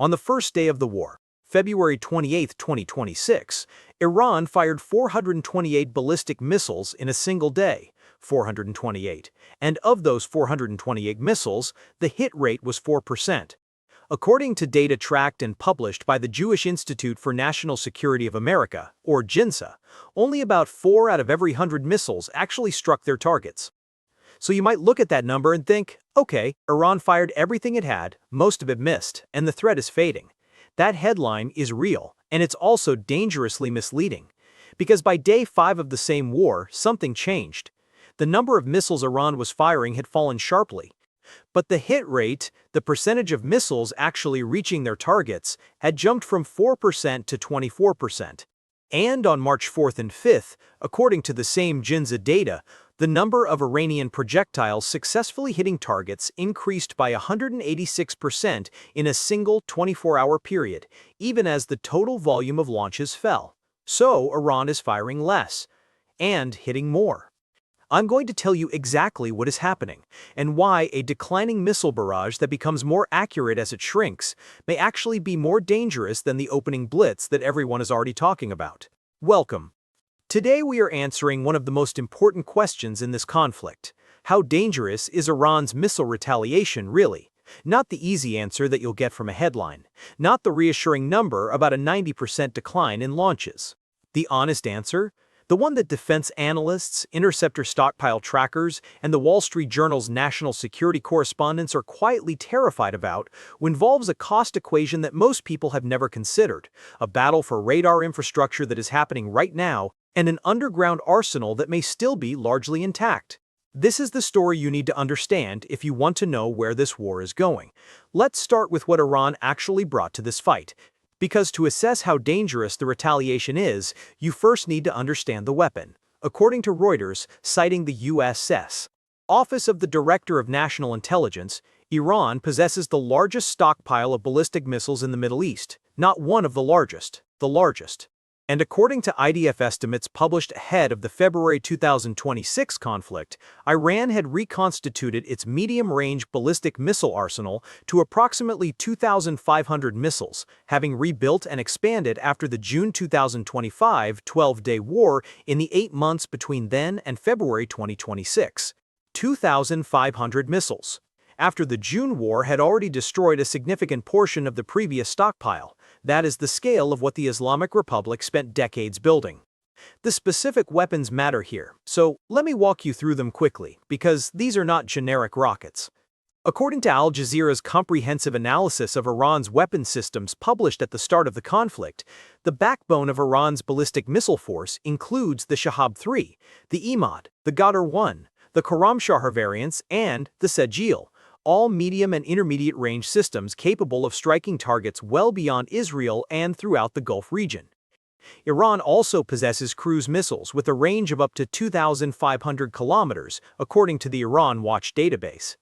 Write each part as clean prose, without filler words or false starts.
On the first day of the war, February 28, 2026, Iran fired 428 ballistic missiles in a single day, 428, and of those 428 missiles, the hit rate was 4%. According to data tracked and published by the Jewish Institute for National Security of America, or JINSA, only about 4 out of every 100 missiles actually struck their targets. So you might look at that number and think, okay, Iran fired everything it had, most of it missed, and the threat is fading. That headline is real, and it's also dangerously misleading. Because by day 5 of the same war, something changed. The number of missiles Iran was firing had fallen sharply. But the hit rate, the percentage of missiles actually reaching their targets, had jumped from 4% to 24%. And on March 4th and 5th, according to the same JINSA data, the number of Iranian projectiles successfully hitting targets increased by 186% in a single 24-hour period, even as the total volume of launches fell. So Iran is firing less and hitting more. I'm going to tell you exactly what is happening, and why a declining missile barrage that becomes more accurate as it shrinks may actually be more dangerous than the opening blitz that everyone is already talking about. Welcome. Today we are answering one of the most important questions in this conflict. How dangerous is Iran's missile retaliation really? Not the easy answer that you'll get from a headline. Not the reassuring number about a 90% decline in launches. The honest answer? The one that defense analysts, interceptor stockpile trackers, and the Wall Street Journal's national security correspondents are quietly terrified about, involves a cost equation that most people have never considered, a battle for radar infrastructure that is happening right now, and an underground arsenal that may still be largely intact. This is the story you need to understand if you want to know where this war is going. Let's start with what Iran actually brought to this fight. Because to assess how dangerous the retaliation is, you first need to understand the weapon. According to Reuters, citing the U.S. Office of the Director of National Intelligence, Iran possesses the largest stockpile of ballistic missiles in the Middle East, not one of the largest, the largest. And according to IDF estimates published ahead of the February 2026 conflict, Iran had reconstituted its medium-range ballistic missile arsenal to approximately 2,500 missiles, having rebuilt and expanded after the June 2025 12-day war in the 8 months between then and February 2026. 2,500 missiles. After the June war had already destroyed a significant portion of the previous stockpile. That is the scale of what the Islamic Republic spent decades building. The specific weapons matter here, so let me walk you through them quickly, because these are not generic rockets. According to Al Jazeera's comprehensive analysis of Iran's weapon systems published at the start of the conflict, the backbone of Iran's ballistic missile force includes the Shahab-3, the Emad, the Ghadar-1, the Khorramshahr variants, and the Sejjil, all medium and intermediate range systems capable of striking targets well beyond Israel and throughout the Gulf region. Iran also possesses cruise missiles with a range of up to 2,500 kilometers, according to the Iran Watch database.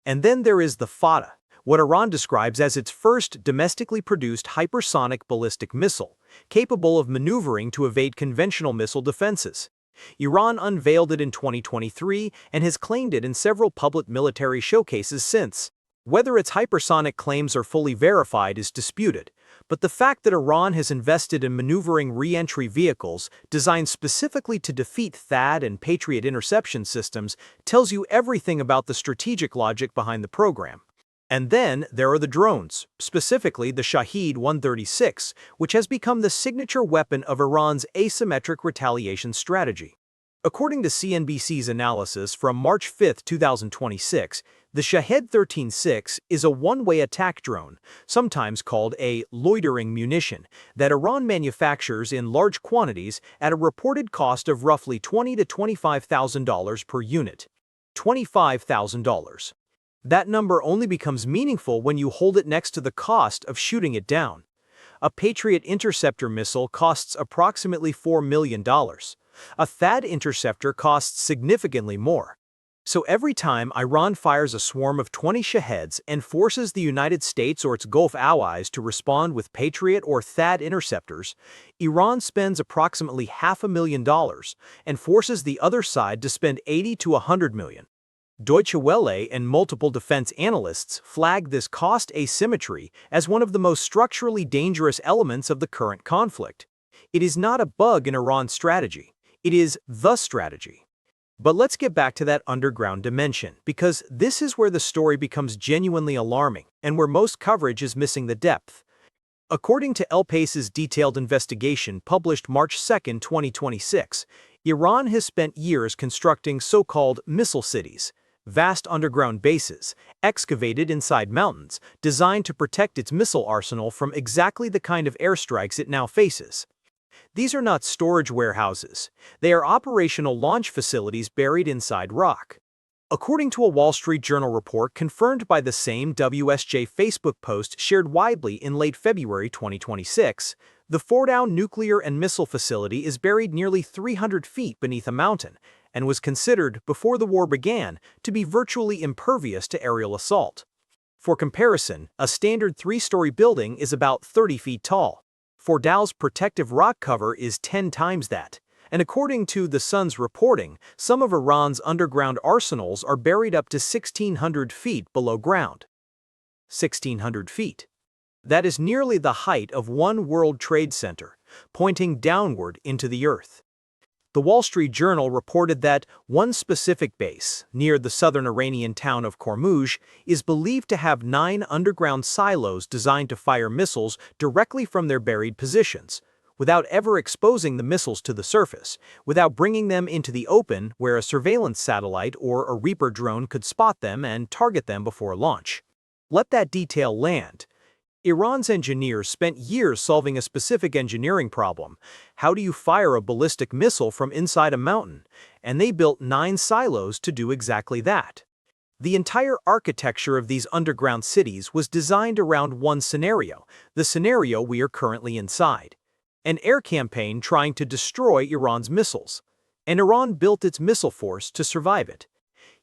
And then there is the Fattah, what Iran describes as its first domestically produced hypersonic ballistic missile, capable of maneuvering to evade conventional missile defenses. Iran unveiled it in 2023 and has claimed it in several public military showcases since. Whether its hypersonic claims are fully verified is disputed, but the fact that Iran has invested in maneuvering re-entry vehicles designed specifically to defeat THAAD and Patriot interception systems tells you everything about the strategic logic behind the program. And then there are the drones, specifically the Shahed 136, which has become the signature weapon of Iran's asymmetric retaliation strategy. According to CNBC's analysis from March 5, 2026, the Shahed 13-6 is a one-way attack drone, sometimes called a loitering munition, that Iran manufactures in large quantities at a reported cost of roughly $20,000 to $25,000 per unit. $25,000. That number only becomes meaningful when you hold it next to the cost of shooting it down. A Patriot interceptor missile costs approximately $4 million. A THAAD interceptor costs significantly more. So every time Iran fires a swarm of 20 Shaheds and forces the United States or its Gulf allies to respond with Patriot or THAAD interceptors, Iran spends approximately $500,000 and forces the other side to spend $80 to $100 million. Deutsche Welle and multiple defense analysts flag this cost asymmetry as one of the most structurally dangerous elements of the current conflict. It is not a bug in Iran's strategy. It is the strategy. But let's get back to that underground dimension, because this is where the story becomes genuinely alarming and where most coverage is missing the depth. According to El Pais's detailed investigation published March 2, 2026, Iran has spent years constructing so-called missile cities, vast underground bases, excavated inside mountains, designed to protect its missile arsenal from exactly the kind of airstrikes it now faces. These are not storage warehouses. They are operational launch facilities buried inside rock. According to a Wall Street Journal report confirmed by the same WSJ Facebook post shared widely in late February 2026, the Fordow nuclear and missile facility is buried nearly 300 feet beneath a mountain and was considered, before the war began, to be virtually impervious to aerial assault. For comparison, a standard 3-story building is about 30 feet tall. Fordow's protective rock cover is 10 times that. And according to The Sun's reporting, some of Iran's underground arsenals are buried up to 1,600 feet below ground. 1,600 feet. That is nearly the height of one World Trade Center, pointing downward into the earth. The Wall Street Journal reported that one specific base, near the southern Iranian town of Khorramshahr, is believed to have 9 underground silos designed to fire missiles directly from their buried positions, without ever exposing the missiles to the surface, without bringing them into the open where a surveillance satellite or a Reaper drone could spot them and target them before launch. Let that detail land. Iran's engineers spent years solving a specific engineering problem. How do you fire a ballistic missile from inside a mountain? And they built 9 silos to do exactly that. The entire architecture of these underground cities was designed around one scenario, the scenario we are currently inside. An air campaign trying to destroy Iran's missiles. And Iran built its missile force to survive it.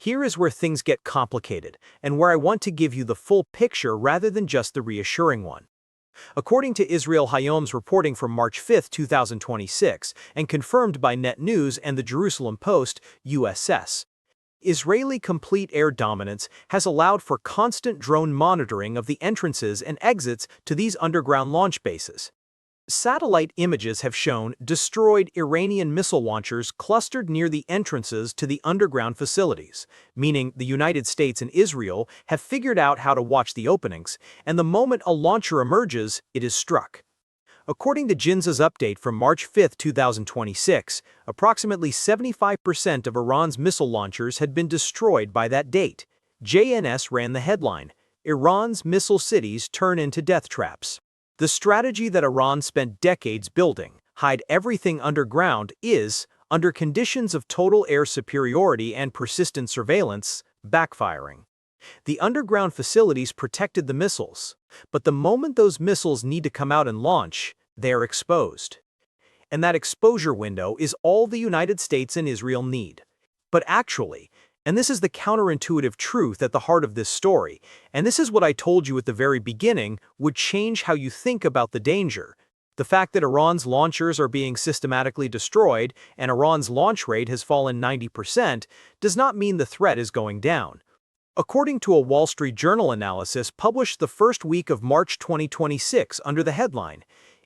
Here is where things get complicated, and where I want to give you the full picture rather than just the reassuring one. According to Israel Hayom's reporting from March 5, 2026, and confirmed by Net News and the Jerusalem Post, USS, Israeli complete air dominance has allowed for constant drone monitoring of the entrances and exits to these underground launch bases. Satellite images have shown destroyed Iranian missile launchers clustered near the entrances to the underground facilities, meaning the United States and Israel have figured out how to watch the openings, and the moment a launcher emerges, it is struck. According to Jinza's update from March 5, 2026, approximately 75% of Iran's missile launchers had been destroyed by that date. JNS ran the headline, "Iran's missile cities turn into death traps." The strategy that Iran spent decades building, hide everything underground, is, under conditions of total air superiority and persistent surveillance, backfiring. The underground facilities protected the missiles, but the moment those missiles need to come out and launch, they're exposed. And that exposure window is all the United States and Israel need. But actually, and this is the counterintuitive truth at the heart of this story, and this is what I told you at the very beginning would change how you think about the danger. The fact that Iran's launchers are being systematically destroyed and Iran's launch rate has fallen 90% does not mean the threat is going down. According to a Wall Street Journal analysis published the first week of March 2026 under the headline,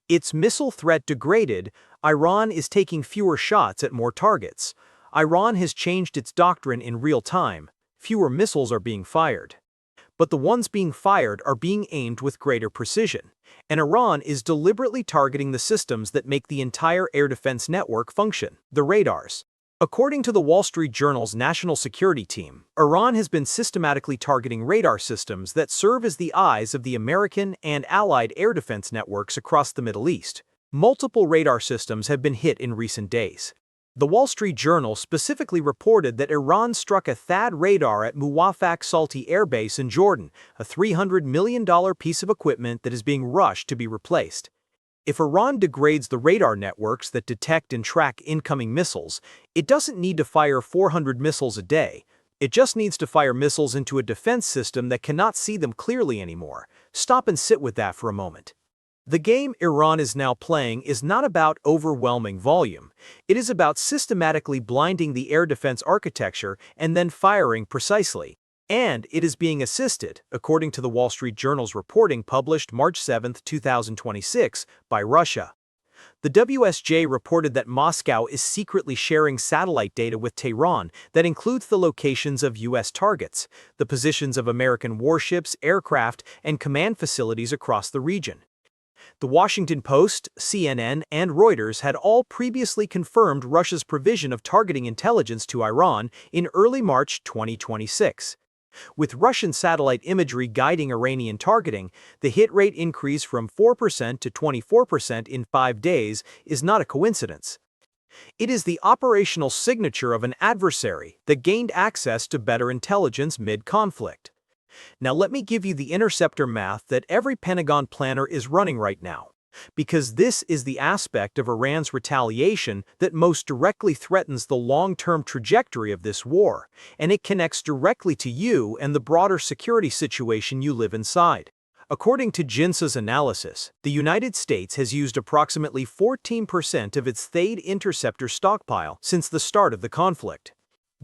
"Its missile threat degraded, Iran is taking fewer shots at more targets. Iran has changed its doctrine in real time. Fewer missiles are being fired. But the ones being fired are being aimed with greater precision, and Iran is deliberately targeting the systems that make the entire air defense network function, the radars." According to the Wall Street Journal's national security team, Iran has been systematically targeting radar systems that serve as the eyes of the American and allied air defense networks across the Middle East. Multiple radar systems have been hit in recent days. The Wall Street Journal specifically reported that Iran struck a THAAD radar at Muwafaq Salti Air Base in Jordan, a $300 million piece of equipment that is being rushed to be replaced. If Iran degrades the radar networks that detect and track incoming missiles, it doesn't need to fire 400 missiles a day. It just needs to fire missiles into a defense system that cannot see them clearly anymore. Stop and sit with that for a moment. The game Iran is now playing is not about overwhelming volume. It is about systematically blinding the air defense architecture and then firing precisely. And it is being assisted, according to the Wall Street Journal's reporting published March 7, 2026, by Russia. The WSJ reported that Moscow is secretly sharing satellite data with Tehran that includes the locations of U.S. targets, the positions of American warships, aircraft, and command facilities across the region. The Washington Post, CNN, and Reuters had all previously confirmed Russia's provision of targeting intelligence to Iran in early March 2026. With Russian satellite imagery guiding Iranian targeting, the hit rate increase from 4% to 24% in 5 days is not a coincidence. It is the operational signature of an adversary that gained access to better intelligence mid-conflict. Now let me give you the interceptor math that every Pentagon planner is running right now, because this is the aspect of Iran's retaliation that most directly threatens the long-term trajectory of this war, and it connects directly to you and the broader security situation you live inside. According to JINSA's analysis, the United States has used approximately 14% of its THAAD interceptor stockpile since the start of the conflict.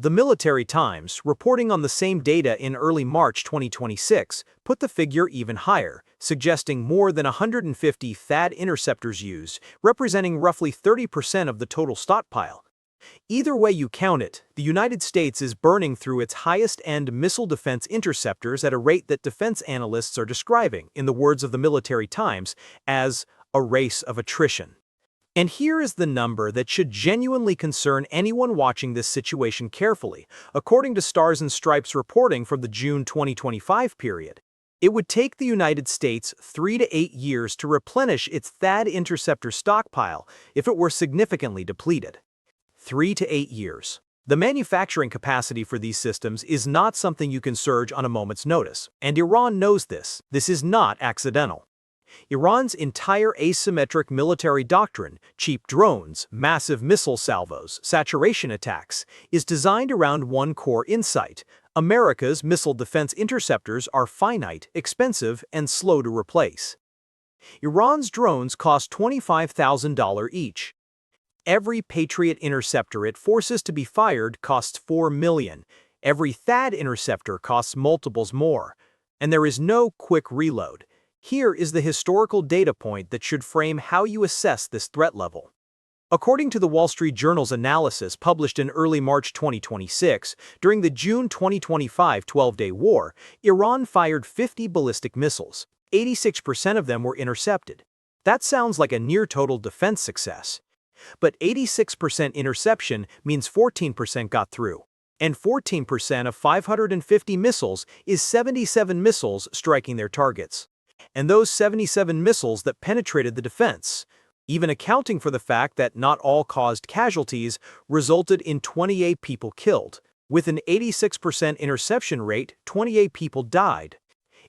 The Military Times, reporting on the same data in early March 2026, put the figure even higher, suggesting more than 150 THAAD interceptors used, representing roughly 30% of the total stockpile. Either way you count it, the United States is burning through its highest-end missile defense interceptors at a rate that defense analysts are describing, in the words of the Military Times, as a race of attrition. And here is the number that should genuinely concern anyone watching this situation carefully, according to Stars and Stripes reporting from the June 2025 period. It would take the United States 3 to 8 years to replenish its THAAD interceptor stockpile if it were significantly depleted. 3 to 8 years. The manufacturing capacity for these systems is not something you can surge on a moment's notice, and Iran knows this. This is not accidental. Iran's entire asymmetric military doctrine, cheap drones, massive missile salvos, saturation attacks, is designed around one core insight: America's missile defense interceptors are finite, expensive, and slow to replace. Iran's drones cost $25,000 each. Every Patriot interceptor it forces to be fired costs $4 million. Every THAAD interceptor costs multiples more. And there is no quick reload. Here is the historical data point that should frame how you assess this threat level. According to the Wall Street Journal's analysis published in early March 2026, during the June 2025 12-day war, Iran fired 50 ballistic missiles. 86% of them were intercepted. That sounds like a near-total defense success. But 86% interception means 14% got through. And 14% of 550 missiles is 77 missiles striking their targets. And those 77 missiles that penetrated the defense, even accounting for the fact that not all caused casualties, resulted in 28 people killed. With an 86% interception rate, 28 people died.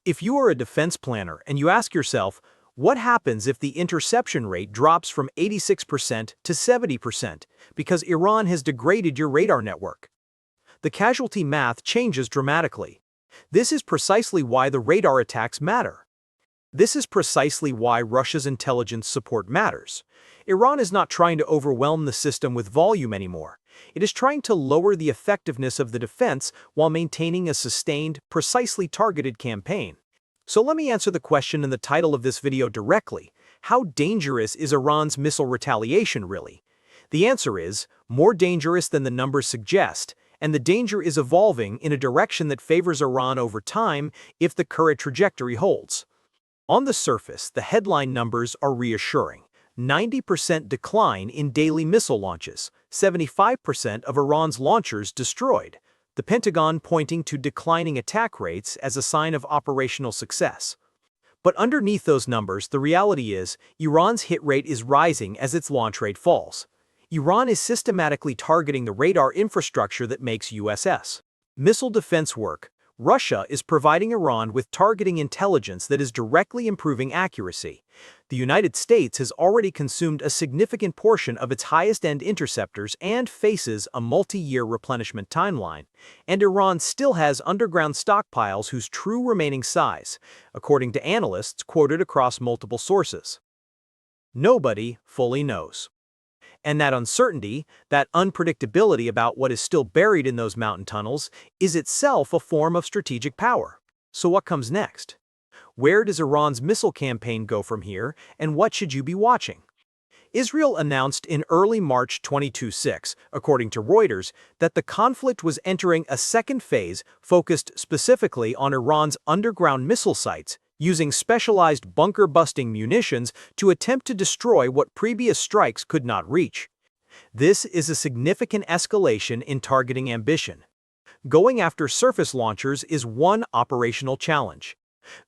If you are a defense planner and you ask yourself, what happens if the interception rate drops from 86% to 70% because Iran has degraded your radar network? The casualty math changes dramatically. This is precisely why the radar attacks matter. This is precisely why Russia's intelligence support matters. Iran is not trying to overwhelm the system with volume anymore. It is trying to lower the effectiveness of the defense while maintaining a sustained, precisely targeted campaign. So let me answer the question in the title of this video directly. How dangerous is Iran's missile retaliation really? The answer is, more dangerous than the numbers suggest, and the danger is evolving in a direction that favors Iran over time if the current trajectory holds. On the surface, the headline numbers are reassuring. 90% decline in daily missile launches, 75% of Iran's launchers destroyed, the Pentagon pointing to declining attack rates as a sign of operational success. But underneath those numbers, the reality is, Iran's hit rate is rising as its launch rate falls. Iran is systematically targeting the radar infrastructure that makes USS missile defense work. Russia is providing Iran with targeting intelligence that is directly improving accuracy. The United States has already consumed a significant portion of its highest-end interceptors and faces a multi-year replenishment timeline, and Iran still has underground stockpiles whose true remaining size, according to analysts quoted across multiple sources. Nobody fully knows. And that uncertainty, that unpredictability about what is still buried in those mountain tunnels, is itself a form of strategic power. So what comes next? Where does Iran's missile campaign go from here, and what should you be watching? Israel announced in early March 2026, according to Reuters, that the conflict was entering a second phase focused specifically on Iran's underground missile sites, using specialized bunker-busting munitions to attempt to destroy what previous strikes could not reach. This is a significant escalation in targeting ambition. Going after surface launchers is one operational challenge.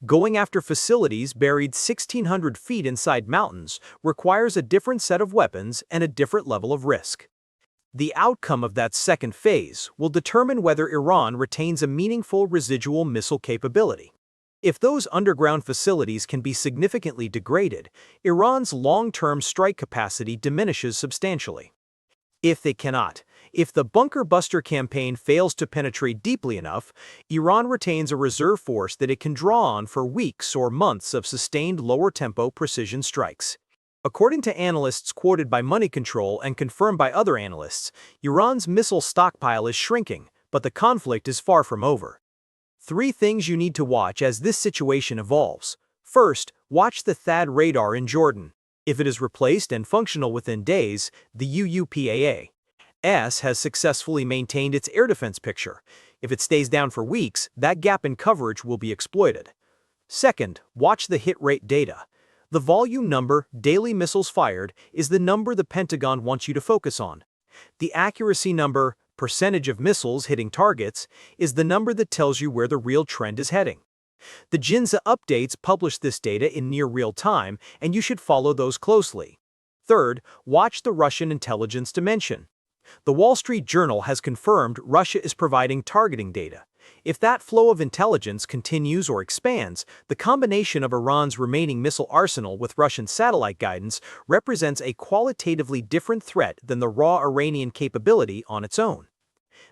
Going after facilities buried 1,600 feet inside mountains requires a different set of weapons and a different level of risk. The outcome of that second phase will determine whether Iran retains a meaningful residual missile capability. If those underground facilities can be significantly degraded, Iran's long-term strike capacity diminishes substantially. If they cannot, if the bunker buster campaign fails to penetrate deeply enough, Iran retains a reserve force that it can draw on for weeks or months of sustained lower-tempo precision strikes. According to analysts quoted by Money Control and confirmed by other analysts, Iran's missile stockpile is shrinking, but the conflict is far from over. 3 things you need to watch as this situation evolves. First, watch the THAAD radar in Jordan. If it is replaced and functional within days, the UUPAS has successfully maintained its air defense picture. If it stays down for weeks, that gap in coverage will be exploited. Second, watch the hit rate data. The volume number, daily missiles fired, is the number the Pentagon wants you to focus on. The accuracy number, percentage of missiles hitting targets, is the number that tells you where the real trend is heading. The JINSA updates publish this data in near real time, and you should follow those closely. Third, watch the Russian intelligence dimension. The Wall Street Journal has confirmed Russia is providing targeting data. If that flow of intelligence continues or expands, the combination of Iran's remaining missile arsenal with Russian satellite guidance represents a qualitatively different threat than the raw Iranian capability on its own.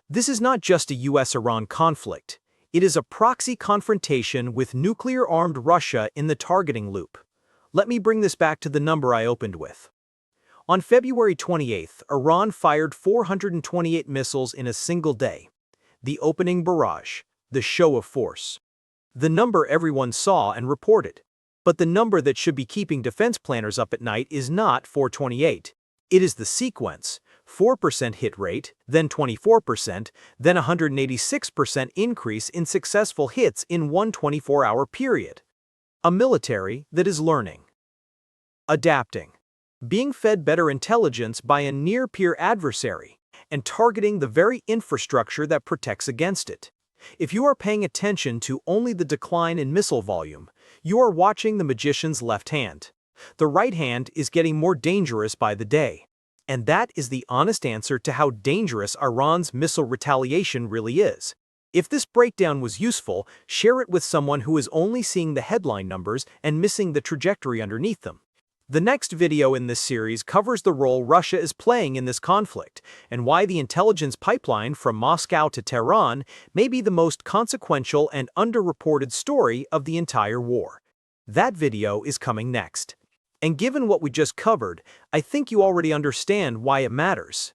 This is not just a US-Iran conflict. It is a proxy confrontation with nuclear-armed Russia in the targeting loop. Let me bring this back to the number I opened with. On February 28, Iran fired 428 missiles in a single day. The opening barrage, the show of force. The number everyone saw and reported. But the number that should be keeping defense planners up at night is not 428. It is the sequence: 4% hit rate, then 24%, then 186% increase in successful hits in one 24-hour period. A military that is learning, adapting, being fed better intelligence by a near-peer adversary, and targeting the very infrastructure that protects against it. If you are paying attention to only the decline in missile volume, you are watching the magician's left hand. The right hand is getting more dangerous by the day. And that is the honest answer to how dangerous Iran's missile retaliation really is. If this breakdown was useful, share it with someone who is only seeing the headline numbers and missing the trajectory underneath them. The next video in this series covers the role Russia is playing in this conflict, and why the intelligence pipeline from Moscow to Tehran may be the most consequential and underreported story of the entire war. That video is coming next. And given what we just covered, I think you already understand why it matters.